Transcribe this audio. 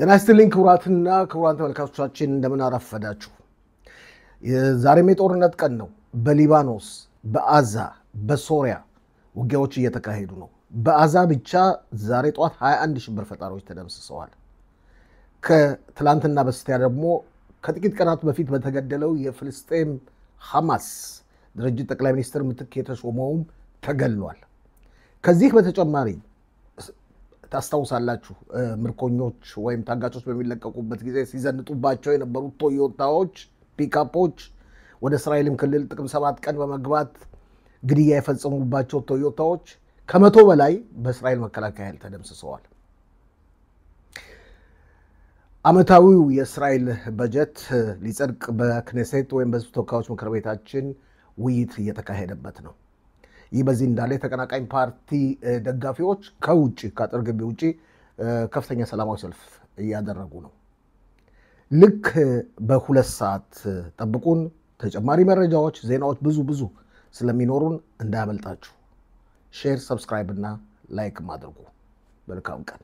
ጤና ይስጥልኝ ክቡራትና ክቡራን ተመልካቾቻችን እንደምን አረፈዳችሁ። ዛሬም የጦርነት ቀን ነው። በሊባኖስ፣ በአዛ፣ በሶሪያ ውጊያዎች እየተካሄዱ ነው። በአዛ ብቻ ዛሬ ጧት 21 ሽብር ፈጣሪዎች ተደምስሰዋል። ከትላንትና በስቲያ ደግሞ ከጥቂት ቀናት በፊት በተገደለው የፍልስጤም ሐማስ ድርጅት ጠቅላይ ሚኒስትር ምትክ የተሾመውም ተገሏል። ከዚህ በተጨማሪ ታስታውሳላችሁ ምርኮኞች ወይም ታጋቾች በሚለቀቁበት ጊዜ ሲዘንጡባቸው የነበሩት ቶዮታዎች ፒካፖች ወደ እስራኤልም ክልል ጥቅም 7 ቀን በመግባት ግድያ የፈጸሙባቸው ቶዮታዎች ከመቶ በላይ በእስራኤል መከላከያ ኃይል ተደምስሰዋል። ዓመታዊው የእስራኤል በጀት ሊጸድቅ በክኔሴት ወይም በሕዝብ ተወካዮች ምክር ቤታችን ውይይት እየተካሄደበት ነው። ይህ በዚህ እንዳለ የተቀናቃኝ ፓርቲ ደጋፊዎች ከውጭ ከአጥር ግቢ ውጭ ከፍተኛ ሰላማዊ ሰልፍ እያደረጉ ነው። ልክ በ2 ሰዓት ጠብቁን። ተጨማሪ መረጃዎች፣ ዜናዎች ብዙ ስለሚኖሩን እንዳያመልጣችሁ። ሼር፣ ሰብስክራይብ እና ላይክ ማድረጉ። መልካም ቀን።